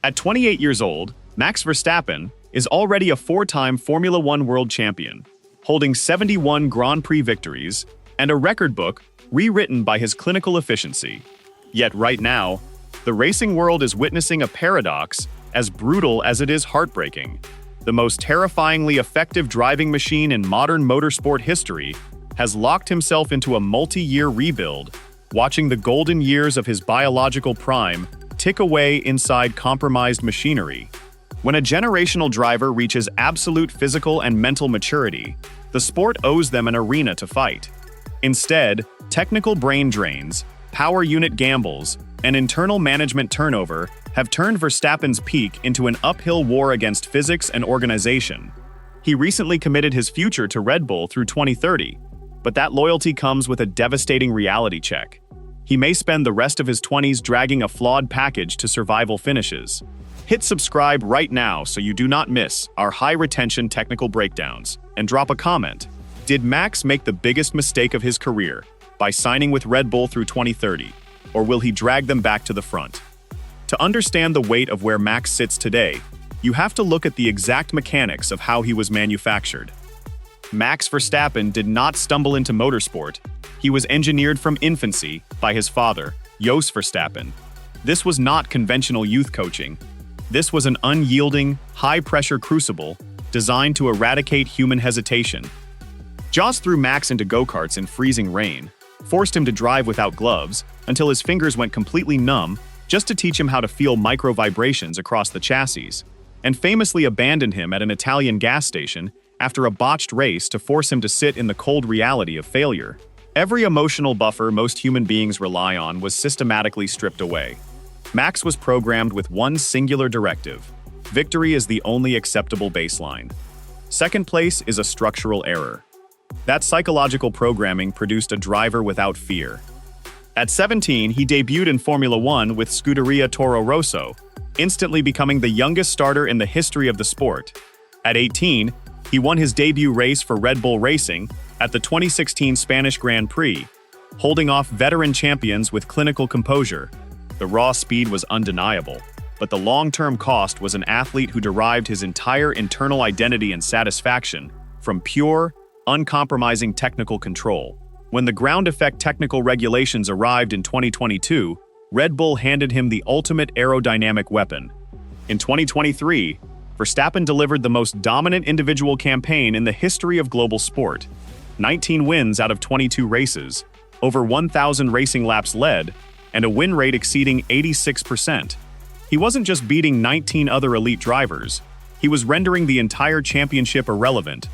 At 28 years old, Max Verstappen is already a four-time Formula One world champion, holding 71 Grand Prix victories and a record book rewritten by his clinical efficiency. Yet right now, the racing world is witnessing a paradox as brutal as it is heartbreaking. The most terrifyingly effective driving machine in modern motorsport history has locked himself into a multi-year rebuild, watching the golden years of his biological prime tick away inside compromised machinery. When a generational driver reaches absolute physical and mental maturity, the sport owes them an arena to fight. Instead, technical brain drains, power unit gambles, and internal management turnover have turned Verstappen's peak into an uphill war against physics and organization. He recently committed his future to Red Bull through 2030, but that loyalty comes with a devastating reality check. He may spend the rest of his 20s dragging a flawed package to survival finishes. Hit subscribe right now so you do not miss our high-retention technical breakdowns, and drop a comment. Did Max make the biggest mistake of his career by signing with Red Bull through 2030, or will he drag them back to the front? To understand the weight of where Max sits today, you have to look at the exact mechanics of how he was manufactured. Max Verstappen did not stumble into motorsport. He was engineered from infancy by his father, Jos Verstappen. This was not conventional youth coaching. This was an unyielding, high-pressure crucible designed to eradicate human hesitation. Jos threw Max into go-karts in freezing rain, forced him to drive without gloves until his fingers went completely numb just to teach him how to feel micro-vibrations across the chassis, and famously abandoned him at an Italian gas station after a botched race to force him to sit in the cold reality of failure. Every emotional buffer most human beings rely on was systematically stripped away. Max was programmed with one singular directive: victory is the only acceptable baseline. Second place is a structural error. That psychological programming produced a driver without fear. At 17, he debuted in Formula One with Scuderia Toro Rosso, instantly becoming the youngest starter in the history of the sport. At 18, he won his debut race for Red Bull Racing at the 2016 Spanish Grand Prix, holding off veteran champions with clinical composure. The raw speed was undeniable, but the long-term cost was an athlete who derived his entire internal identity and satisfaction from pure, uncompromising technical control. When the ground effect technical regulations arrived in 2022, Red Bull handed him the ultimate aerodynamic weapon. In 2023, Verstappen delivered the most dominant individual campaign in the history of global sport. 19 wins out of 22 races, over 1,000 racing laps led, and a win rate exceeding 86%. He wasn't just beating 19 other elite drivers, he was rendering the entire championship irrelevant.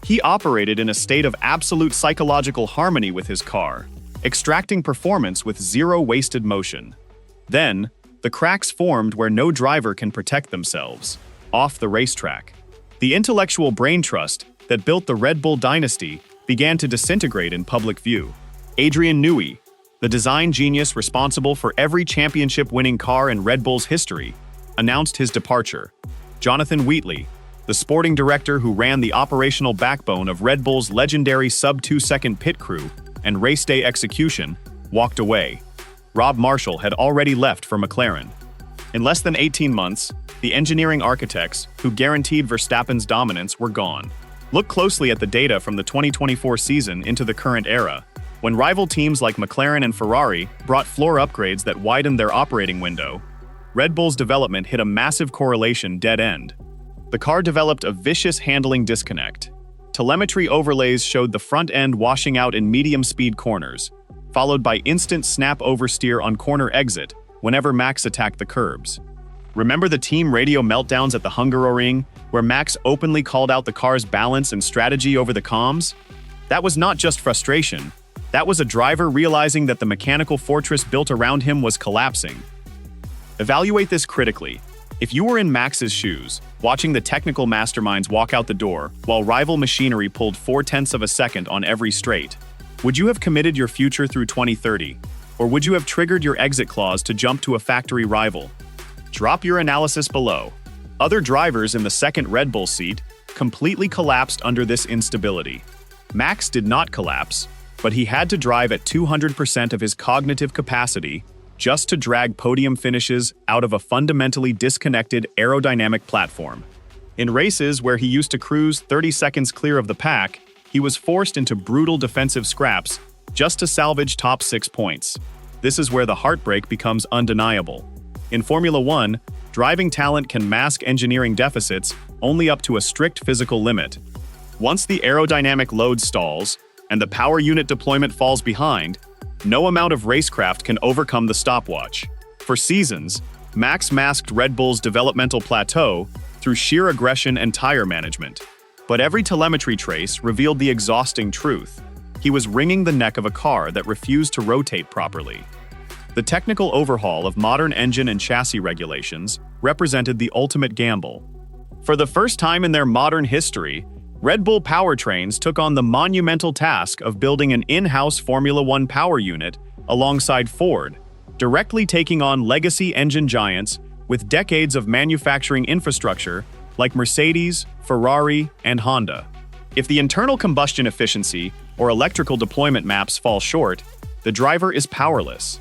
He operated in a state of absolute psychological harmony with his car, extracting performance with zero wasted motion. Then, the cracks formed where no driver can protect themselves: off the racetrack. The intellectual brain trust that built the Red Bull Dynasty began to disintegrate in public view. Adrian Newey, the design genius responsible for every championship-winning car in Red Bull's history, announced his departure. Jonathan Wheatley, the sporting director who ran the operational backbone of Red Bull's legendary sub-2-second pit crew and race day execution, walked away. Rob Marshall had already left for McLaren. In less than 18 months, the engineering architects who guaranteed Verstappen's dominance were gone. Look closely at the data from the 2024 season into the current era, when rival teams like McLaren and Ferrari brought floor upgrades that widened their operating window. Red Bull's development hit a massive correlation dead end. The car developed a vicious handling disconnect. Telemetry overlays showed the front end washing out in medium-speed corners, followed by instant snap oversteer on corner exit whenever Max attacked the curbs. Remember the team radio meltdowns at the Hungaroring, where Max openly called out the car's balance and strategy over the comms? That was not just frustration. That was a driver realizing that the mechanical fortress built around him was collapsing. Evaluate this critically. If you were in Max's shoes, watching the technical masterminds walk out the door while rival machinery pulled 0.4 of a second on every straight, would you have committed your future through 2030? Or would you have triggered your exit clause to jump to a factory rival? Drop your analysis below. Other drivers in the second Red Bull seat completely collapsed under this instability. Max did not collapse, but he had to drive at 200% of his cognitive capacity just to drag podium finishes out of a fundamentally disconnected aerodynamic platform. In races where he used to cruise 30 seconds clear of the pack, he was forced into brutal defensive scraps just to salvage top 6 points. This is where the heartbreak becomes undeniable. In Formula One, driving talent can mask engineering deficits only up to a strict physical limit. Once the aerodynamic load stalls and the power unit deployment falls behind, no amount of racecraft can overcome the stopwatch. For seasons, Max masked Red Bull's developmental plateau through sheer aggression and tire management. But every telemetry trace revealed the exhausting truth. He was wringing the neck of a car that refused to rotate properly. The technical overhaul of modern engine and chassis regulations represented the ultimate gamble. For the first time in their modern history, Red Bull powertrains took on the monumental task of building an in-house Formula One power unit alongside Ford, directly taking on legacy engine giants with decades of manufacturing infrastructure like Mercedes, Ferrari, and Honda. If the internal combustion efficiency or electrical deployment maps fall short, the driver is powerless.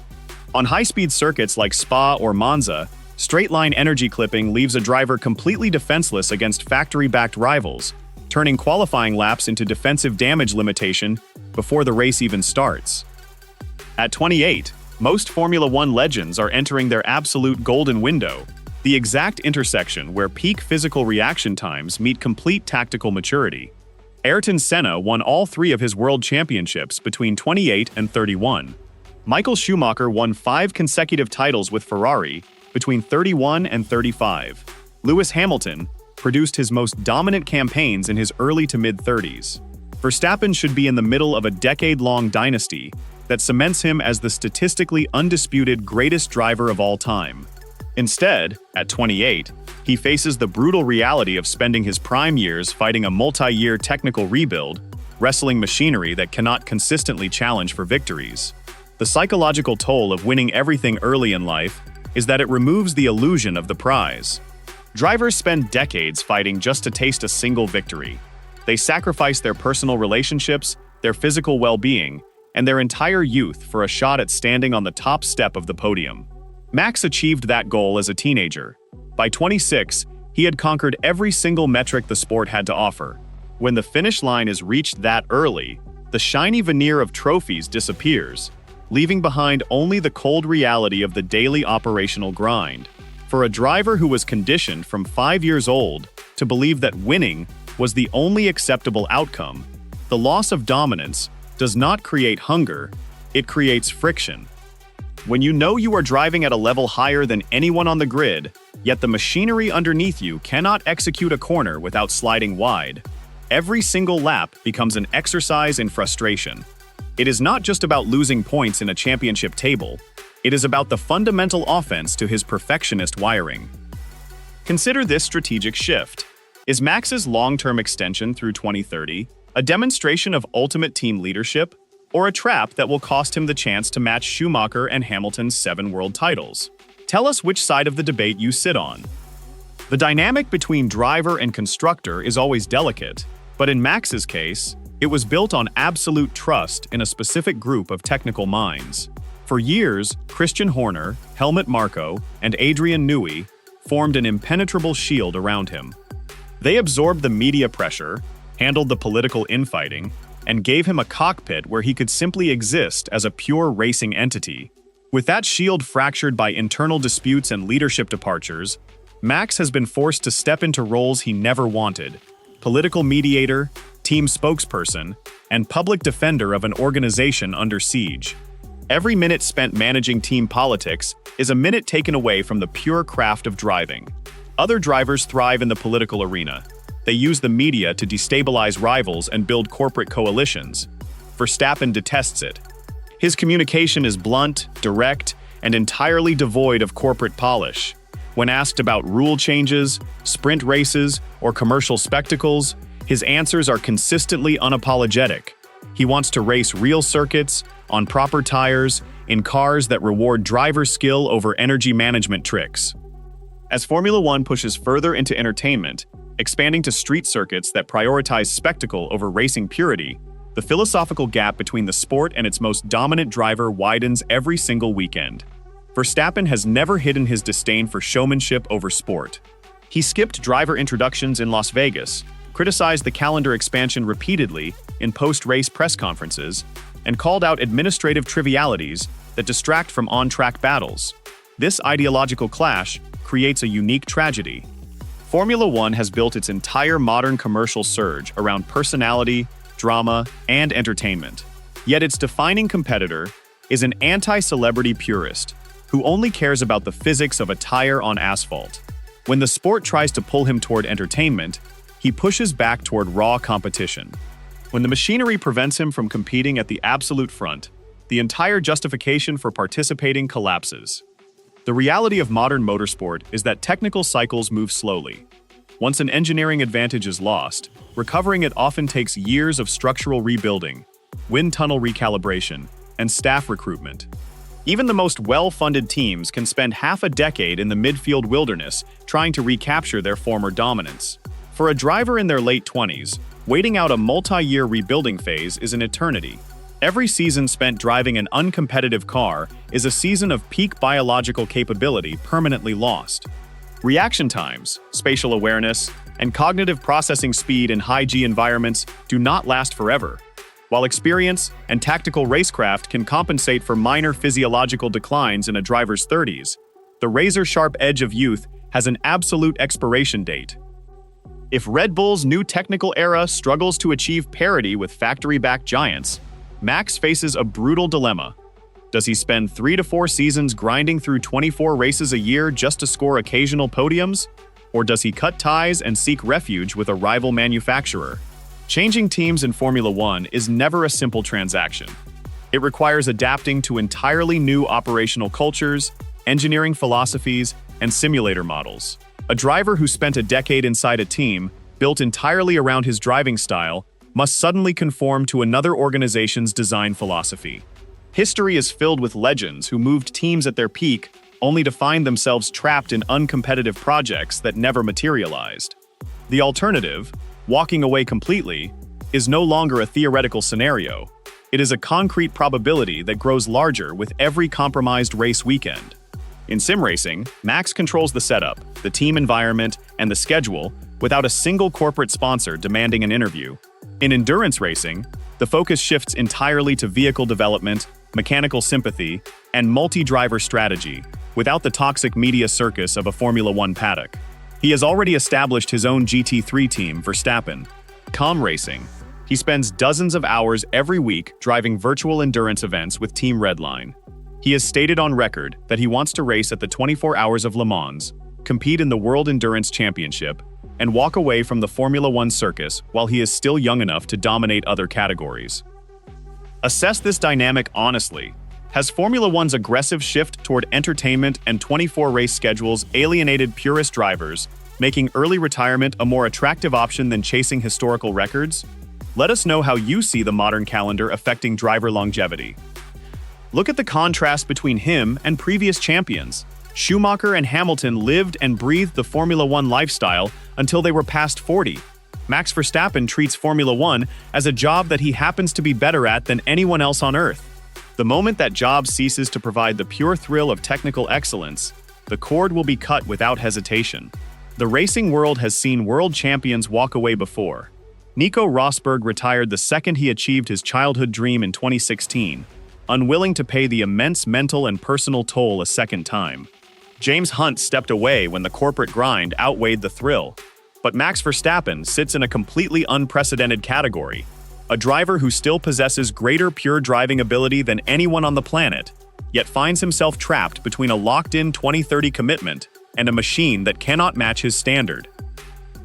On high-speed circuits like Spa or Monza, straight-line energy clipping leaves a driver completely defenseless against factory-backed rivals, turning qualifying laps into defensive damage limitation before the race even starts. At 28, most Formula One legends are entering their absolute golden window, the exact intersection where peak physical reaction times meet complete tactical maturity. Ayrton Senna won all 3 of his world championships between 28 and 31. Michael Schumacher won 5 consecutive titles with Ferrari between 31 and 35. Lewis Hamilton produced his most dominant campaigns in his early to mid-30s. Verstappen should be in the middle of a decade-long dynasty that cements him as the statistically undisputed greatest driver of all time. Instead, at 28, he faces the brutal reality of spending his prime years fighting a multi-year technical rebuild, wrestling machinery that cannot consistently challenge for victories. The psychological toll of winning everything early in life is that it removes the illusion of the prize. Drivers spend decades fighting just to taste a single victory. They sacrifice their personal relationships, their physical well-being, and their entire youth for a shot at standing on the top step of the podium. Max achieved that goal as a teenager. By 26, he had conquered every single metric the sport had to offer. When the finish line is reached that early, the shiny veneer of trophies disappears, leaving behind only the cold reality of the daily operational grind. For a driver who was conditioned from 5 years old to believe that winning was the only acceptable outcome, the loss of dominance does not create hunger, it creates friction. When you know you are driving at a level higher than anyone on the grid, yet the machinery underneath you cannot execute a corner without sliding wide, every single lap becomes an exercise in frustration. It is not just about losing points in a championship table, it is about the fundamental offense to his perfectionist wiring. Consider this strategic shift. Is Max's long-term extension through 2030 a demonstration of ultimate team leadership, or a trap that will cost him the chance to match Schumacher and Hamilton's 7 world titles? Tell us which side of the debate you sit on. The dynamic between driver and constructor is always delicate, but in Max's case, it was built on absolute trust in a specific group of technical minds. For years, Christian Horner, Helmut Marko, and Adrian Newey formed an impenetrable shield around him. They absorbed the media pressure, handled the political infighting, and gave him a cockpit where he could simply exist as a pure racing entity. With that shield fractured by internal disputes and leadership departures, Max has been forced to step into roles he never wanted: political mediator, team spokesperson, and public defender of an organization under siege. Every minute spent managing team politics is a minute taken away from the pure craft of driving. Other drivers thrive in the political arena. They use the media to destabilize rivals and build corporate coalitions. Verstappen detests it. His communication is blunt, direct, and entirely devoid of corporate polish. When asked about rule changes, sprint races, or commercial spectacles, his answers are consistently unapologetic. He wants to race real circuits, on proper tires, in cars that reward driver skill over energy management tricks. As Formula One pushes further into entertainment, expanding to street circuits that prioritize spectacle over racing purity, the philosophical gap between the sport and its most dominant driver widens every single weekend. Verstappen has never hidden his disdain for showmanship over sport. He skipped driver introductions in Las Vegas, criticized the calendar expansion repeatedly in post-race press conferences, and called out administrative trivialities that distract from on-track battles. This ideological clash creates a unique tragedy. Formula One has built its entire modern commercial surge around personality, drama, and entertainment. Yet its defining competitor is an anti-celebrity purist who only cares about the physics of a tire on asphalt. When the sport tries to pull him toward entertainment, he pushes back toward raw competition. When the machinery prevents him from competing at the absolute front, the entire justification for participating collapses. The reality of modern motorsport is that technical cycles move slowly. Once an engineering advantage is lost, recovering it often takes years of structural rebuilding, wind tunnel recalibration, and staff recruitment. Even the most well-funded teams can spend half a decade in the midfield wilderness trying to recapture their former dominance. For a driver in their late 20s, waiting out a multi-year rebuilding phase is an eternity. Every season spent driving an uncompetitive car is a season of peak biological capability permanently lost. Reaction times, spatial awareness, and cognitive processing speed in high-G environments do not last forever. While experience and tactical racecraft can compensate for minor physiological declines in a driver's 30s, the razor-sharp edge of youth has an absolute expiration date. If Red Bull's new technical era struggles to achieve parity with factory-backed giants, Max faces a brutal dilemma. Does he spend 3 to 4 seasons grinding through 24 races a year just to score occasional podiums? Or does he cut ties and seek refuge with a rival manufacturer? Changing teams in Formula One is never a simple transaction. It requires adapting to entirely new operational cultures, engineering philosophies, and simulator models. A driver who spent a decade inside a team, built entirely around his driving style, must suddenly conform to another organization's design philosophy. History is filled with legends who moved teams at their peak only to find themselves trapped in uncompetitive projects that never materialized. The alternative, walking away completely, is no longer a theoretical scenario. It is a concrete probability that grows larger with every compromised race weekend. In sim racing, Max controls the setup, the team environment, and the schedule without a single corporate sponsor demanding an interview. In endurance racing, the focus shifts entirely to vehicle development, mechanical sympathy, and multi-driver strategy, without the toxic media circus of a Formula One paddock. He has already established his own GT3 team, Verstappen. Calm racing. He spends dozens of hours every week driving virtual endurance events with Team Redline. He has stated on record that he wants to race at the 24 Hours of Le Mans, compete in the World Endurance Championship, and walk away from the Formula One circus while he is still young enough to dominate other categories. Assess this dynamic honestly. Has Formula One's aggressive shift toward entertainment and 24-race schedules alienated purist drivers, making early retirement a more attractive option than chasing historical records? Let us know how you see the modern calendar affecting driver longevity. Look at the contrast between him and previous champions. Schumacher and Hamilton lived and breathed the Formula One lifestyle until they were past 40. Max Verstappen treats Formula One as a job that he happens to be better at than anyone else on Earth. The moment that job ceases to provide the pure thrill of technical excellence, the cord will be cut without hesitation. The racing world has seen world champions walk away before. Nico Rosberg retired the second he achieved his childhood dream in 2016, unwilling to pay the immense mental and personal toll a second time. James Hunt stepped away when the corporate grind outweighed the thrill. But Max Verstappen sits in a completely unprecedented category, a driver who still possesses greater pure driving ability than anyone on the planet, yet finds himself trapped between a locked-in 2030 commitment and a machine that cannot match his standard.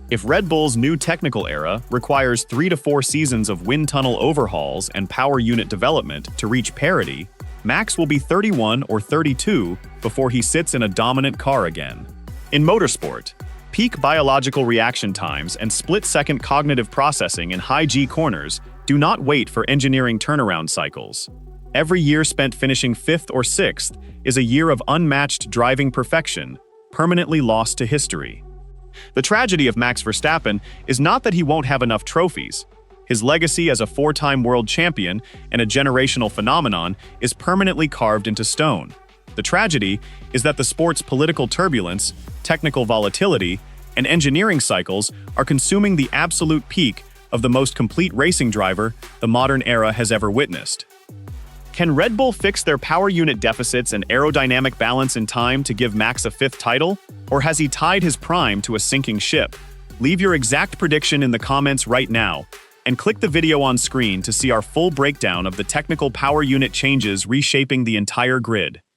If Red Bull's new technical era requires 3 to 4 seasons of wind tunnel overhauls and power unit development to reach parity, Max will be 31 or 32 before he sits in a dominant car again. In motorsport, peak biological reaction times and split-second cognitive processing in high-G corners do not wait for engineering turnaround cycles. Every year spent finishing 5th or 6th is a year of unmatched driving perfection, permanently lost to history. The tragedy of Max Verstappen is not that he won't have enough trophies. His legacy as a 4-time world champion and a generational phenomenon is permanently carved into stone. The tragedy is that the sport's political turbulence, technical volatility, and engineering cycles are consuming the absolute peak of the most complete racing driver the modern era has ever witnessed. Can Red Bull fix their power unit deficits and aerodynamic balance in time to give Max a fifth title, or has he tied his prime to a sinking ship? Leave your exact prediction in the comments right now, and click the video on screen to see our full breakdown of the technical power unit changes reshaping the entire grid.